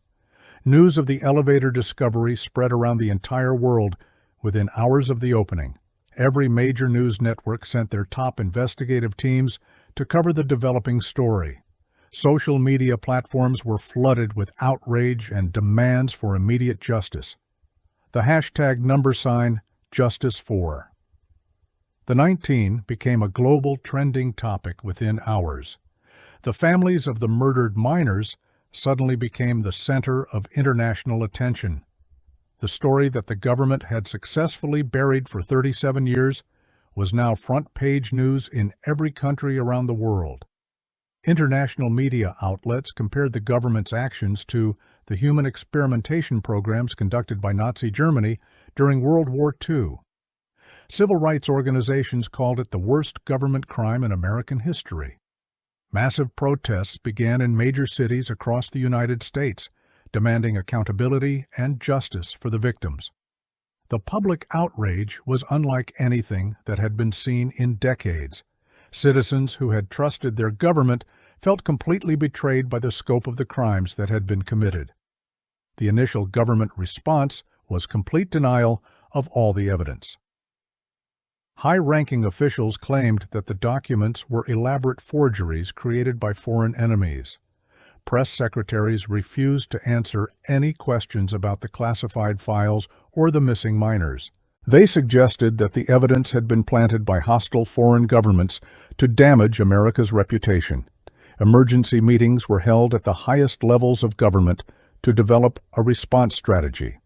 News of the elevator discovery spread around the entire world within hours of the opening. Every major news network sent their top investigative teams to cover the developing story. Social media platforms were flooded with outrage and demands for immediate justice. The hashtag #Justice4. The 19 became a global trending topic within hours. The families of the murdered miners suddenly became the center of international attention. The story that the government had successfully buried for 37 years was now front-page news in every country around the world. International media outlets compared the government's actions to the human experimentation programs conducted by Nazi Germany during World War II. Civil rights organizations called it the worst government crime in American history. Massive protests began in major cities across the United States, demanding accountability and justice for the victims. The public outrage was unlike anything that had been seen in decades. Citizens who had trusted their government felt completely betrayed by the scope of the crimes that had been committed. The initial government response was complete denial of all the evidence. High-ranking officials claimed that the documents were elaborate forgeries created by foreign enemies. Press secretaries refused to answer any questions about the classified files or the missing miners. They suggested that the evidence had been planted by hostile foreign governments to damage America's reputation. Emergency meetings were held at the highest levels of government to develop a response strategy.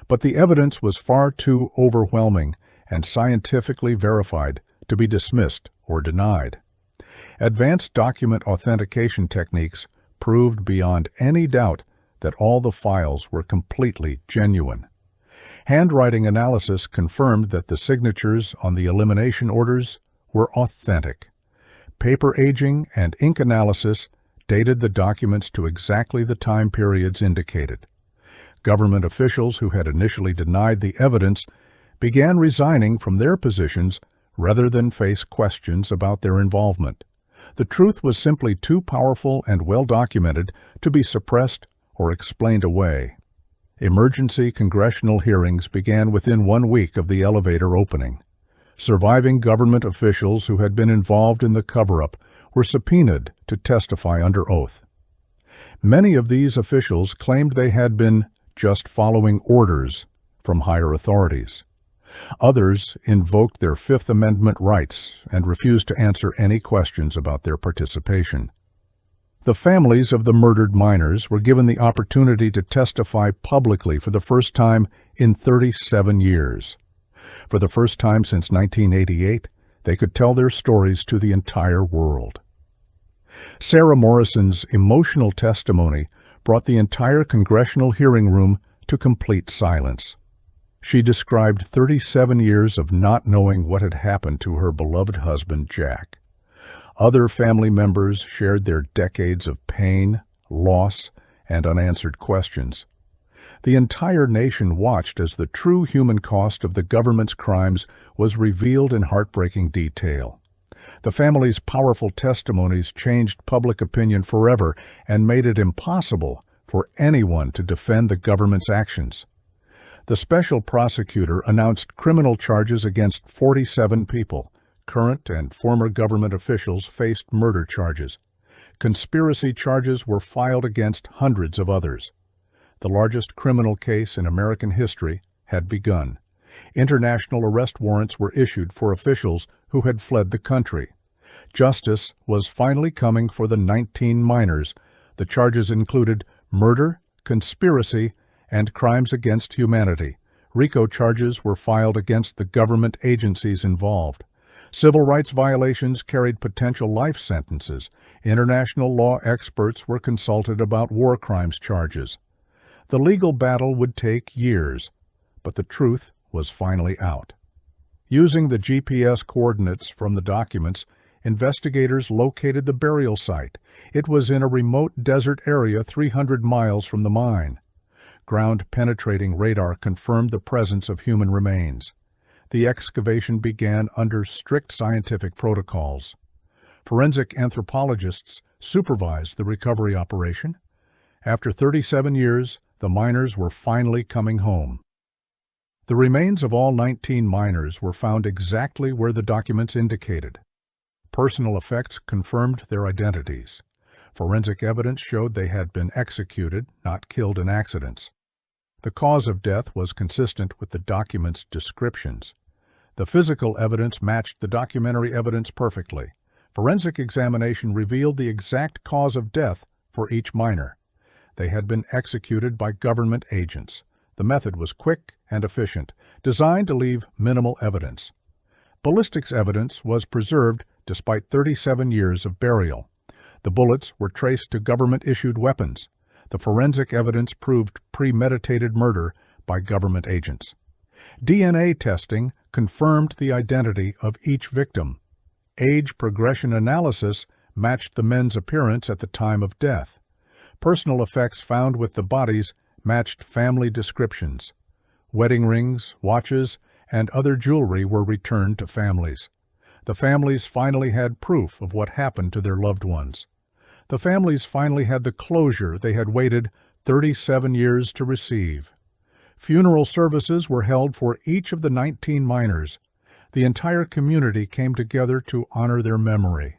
But the evidence was far too overwhelming and scientifically verified to be dismissed or denied. Advanced document authentication techniques proved beyond any doubt that all the files were completely genuine. Handwriting analysis confirmed that the signatures on the elimination orders were authentic. Paper aging and ink analysis dated the documents to exactly the time periods indicated. Government officials who had initially denied the evidence began resigning from their positions rather than face questions about their involvement. The truth was simply too powerful and well-documented to be suppressed or explained away. Emergency congressional hearings began within 1 week of the elevator opening. Surviving government officials who had been involved in the cover-up were subpoenaed to testify under oath. Many of these officials claimed they had been just following orders from higher authorities. Others invoked their Fifth Amendment rights and refused to answer any questions about their participation. The families of the murdered miners were given the opportunity to testify publicly for the first time in 37 years. For the first time since 1988, they could tell their stories to the entire world. Sarah Morrison's emotional testimony brought the entire congressional hearing room to complete silence. She described 37 years of not knowing what had happened to her beloved husband, Jack. Other family members shared their decades of pain, loss, and unanswered questions. The entire nation watched as the true human cost of the government's crimes was revealed in heartbreaking detail. The family's powerful testimonies changed public opinion forever and made it impossible for anyone to defend the government's actions. The special prosecutor announced criminal charges against 47 people. Current and former government officials faced murder charges. Conspiracy charges were filed against hundreds of others. The largest criminal case in American history had begun. International arrest warrants were issued for officials who had fled the country. Justice was finally coming for the 19 miners. The charges included murder, conspiracy, and crimes against humanity. RICO charges were filed against the government agencies involved. Civil rights violations carried potential life sentences. International law experts were consulted about war crimes charges. The legal battle would take years, but the truth was finally out. Using the GPS coordinates from the documents, investigators located the burial site. It was in a remote desert area 300 miles from the mine. Ground-penetrating radar confirmed the presence of human remains. The excavation began under strict scientific protocols. Forensic anthropologists supervised the recovery operation. After 37 years, the miners were finally coming home. The remains of all 19 miners were found exactly where the documents indicated. Personal effects confirmed their identities. Forensic evidence showed they had been executed, not killed in accidents. The cause of death was consistent with the documents' descriptions. The physical evidence matched the documentary evidence perfectly. Forensic examination revealed the exact cause of death for each miner. They had been executed by government agents. The method was quick and efficient, designed to leave minimal evidence. Ballistics evidence was preserved despite 37 years of burial. The bullets were traced to government-issued weapons. The forensic evidence proved premeditated murder by government agents. DNA testing confirmed the identity of each victim. Age progression analysis matched the men's appearance at the time of death. Personal effects found with the bodies matched family descriptions. Wedding rings, watches, and other jewelry were returned to families. The families finally had proof of what happened to their loved ones. The families finally had the closure they had waited 37 years to receive. Funeral services were held for each of the 19 miners. The entire community came together to honor their memory.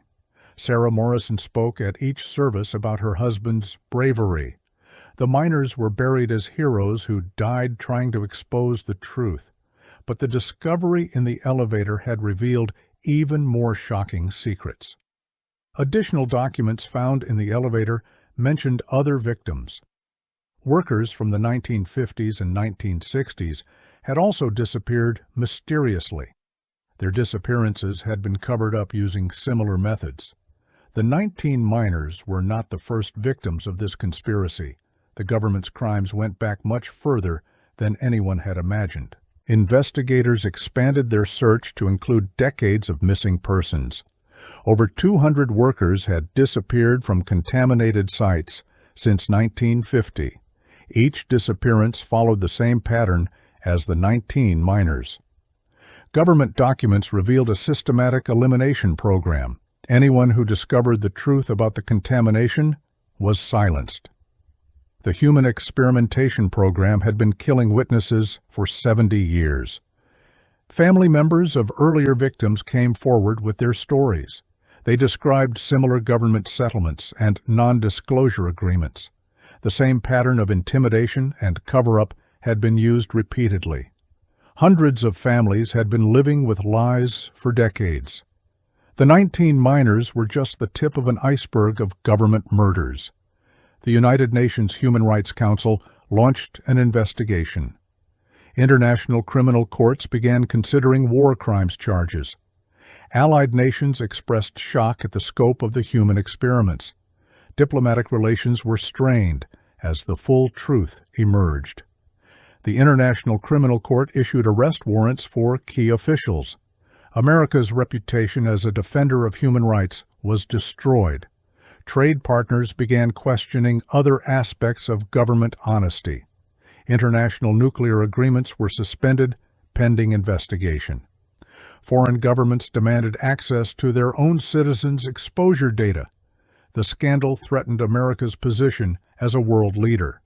Sarah Morrison spoke at each service about her husband's bravery. The miners were buried as heroes who died trying to expose the truth. But the discovery in the elevator had revealed even more shocking secrets. Additional documents found in the elevator mentioned other victims. Workers from the 1950s and 1960s had also disappeared mysteriously. Their disappearances had been covered up using similar methods. The 19 miners were not the first victims of this conspiracy. The government's crimes went back much further than anyone had imagined. Investigators expanded their search to include decades of missing persons. Over 200 workers had disappeared from contaminated sites since 1950. Each disappearance followed the same pattern as the 19 miners. Government documents revealed a systematic elimination program. Anyone who discovered the truth about the contamination was silenced. The human experimentation program had been killing witnesses for 70 years. Family members of earlier victims came forward with their stories. They described similar government settlements and non-disclosure agreements. The same pattern of intimidation and cover-up had been used repeatedly. Hundreds of families had been living with lies for decades. The 19 miners were just the tip of an iceberg of government murders. The United Nations Human Rights Council launched an investigation. International criminal courts began considering war crimes charges. Allied nations expressed shock at the scope of the human experiments. Diplomatic relations were strained as the full truth emerged. The International Criminal Court issued arrest warrants for key officials. America's reputation as a defender of human rights was destroyed. Trade partners began questioning other aspects of government honesty. International nuclear agreements were suspended pending investigation. Foreign governments demanded access to their own citizens' exposure data. The scandal threatened America's position as a world leader.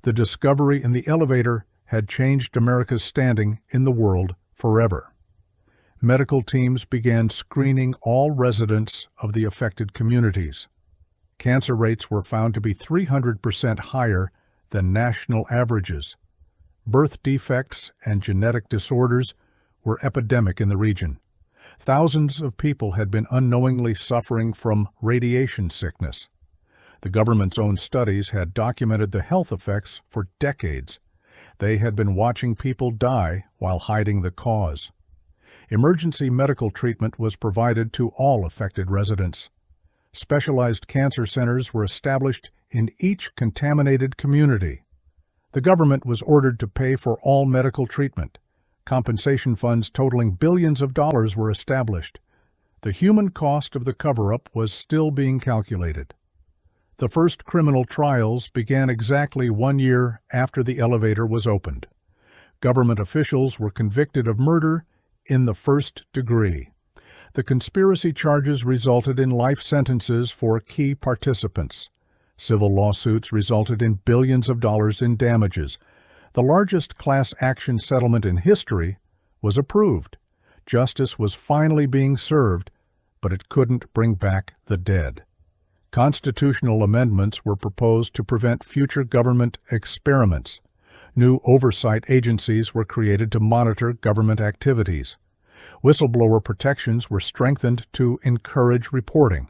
The discovery in the elevator had changed America's standing in the world forever. Medical teams began screening all residents of the affected communities. Cancer rates were found to be 300% higher than national averages. Birth defects and genetic disorders were epidemic in the region. Thousands of people had been unknowingly suffering from radiation sickness. The government's own studies had documented the health effects for decades. They had been watching people die while hiding the cause. Emergency medical treatment was provided to all affected residents. Specialized cancer centers were established in each contaminated community. The government was ordered to pay for all medical treatment. Compensation funds totaling billions of dollars were established. The human cost of the cover-up was still being calculated. The first criminal trials began exactly 1 year after the elevator was opened. Government officials were convicted of murder in the first degree. The conspiracy charges resulted in life sentences for key participants. Civil lawsuits resulted in billions of dollars in damages. The largest class action settlement in history was approved. Justice was finally being served, but it couldn't bring back the dead. Constitutional amendments were proposed to prevent future government experiments. New oversight agencies were created to monitor government activities. Whistleblower protections were strengthened to encourage reporting.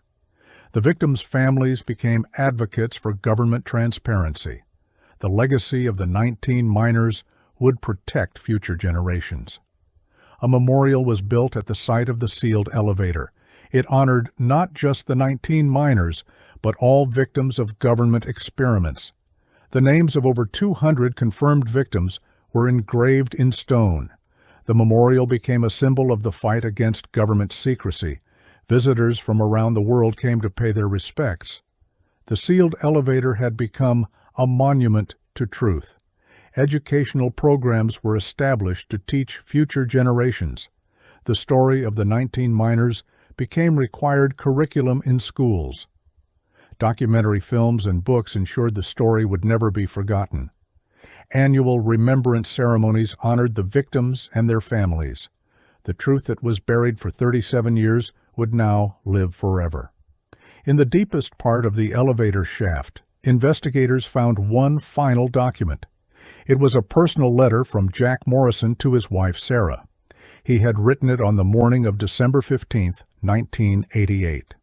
The victims' families became advocates for government transparency. The legacy of the 19 miners would protect future generations. A memorial was built at the site of the sealed elevator. It honored not just the 19 miners, but all victims of government experiments. The names of over 200 confirmed victims were engraved in stone. The memorial became a symbol of the fight against government secrecy. Visitors from around the world came to pay their respects. The sealed elevator had become a monument to truth. Educational programs were established to teach future generations. The story of the 19 miners became required curriculum in schools. Documentary films and books ensured the story would never be forgotten. Annual remembrance ceremonies honored the victims and their families. The truth that was buried for 37 years would now live forever. In the deepest part of the elevator shaft, investigators found one final document. It was a personal letter from Jack Morrison to his wife Sarah. He had written it on the morning of December 15, 1988.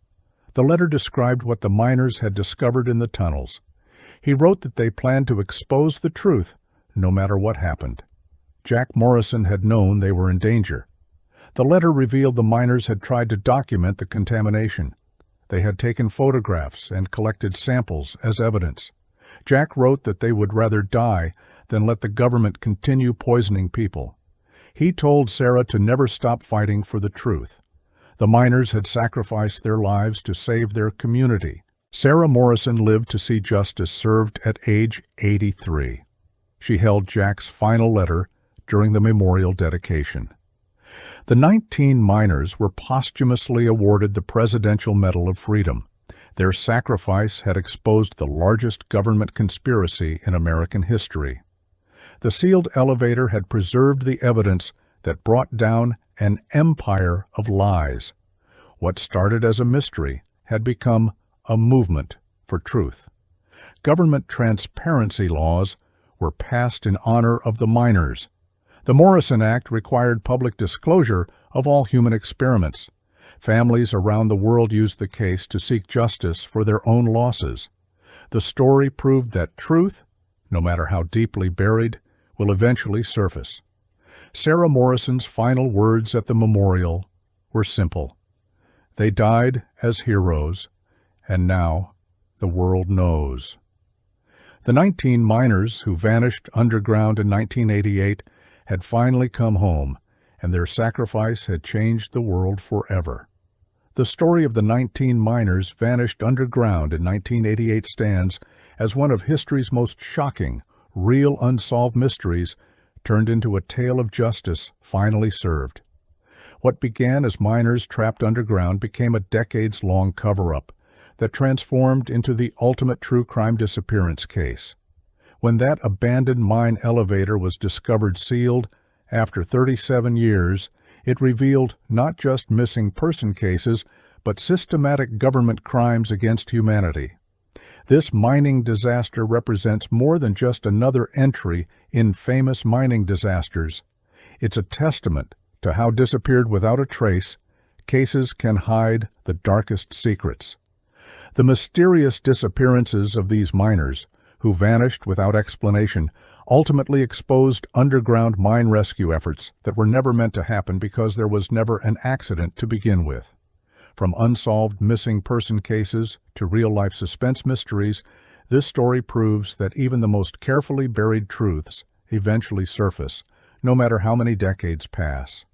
The letter described what the miners had discovered in the tunnels. He wrote that they planned to expose the truth, no matter what happened. Jack Morrison had known they were in danger. The letter revealed the miners had tried to document the contamination. They had taken photographs and collected samples as evidence. Jack wrote that they would rather die than let the government continue poisoning people. He told Sarah to never stop fighting for the truth. The miners had sacrificed their lives to save their community. Sarah Morrison lived to see justice served at age 83. She held Jack's final letter during the memorial dedication. The 19 miners were posthumously awarded the Presidential Medal of Freedom. Their sacrifice had exposed the largest government conspiracy in American history. The sealed elevator had preserved the evidence that brought down an empire of lies. What started as a mystery had become a movement for truth. Government transparency laws were passed in honor of the miners. The Morrison Act required public disclosure of all human experiments. Families around the world used the case to seek justice for their own losses. The story proved that truth, no matter how deeply buried, will eventually surface. Sarah Morrison's final words at the memorial were simple. They died as heroes, and now the world knows. The 19 miners who vanished underground in 1988 had finally come home, and their sacrifice had changed the world forever. The story of the 19 miners vanished underground in 1988 stands as one of history's most shocking, real unsolved mysteries turned into a tale of justice finally served. What began as miners trapped underground became a decades-long cover-up that transformed into the ultimate true crime disappearance case. When that abandoned mine elevator was discovered sealed, after 37 years, it revealed not just missing person cases, but systematic government crimes against humanity. This mining disaster represents more than just another entry in famous mining disasters. It's a testament to how disappeared without a trace, cases can hide the darkest secrets. The mysterious disappearances of these miners, who vanished without explanation, ultimately exposed underground mine rescue efforts that were never meant to happen because there was never an accident to begin with. From unsolved missing person cases to real-life suspense mysteries, this story proves that even the most carefully buried truths eventually surface, no matter how many decades pass.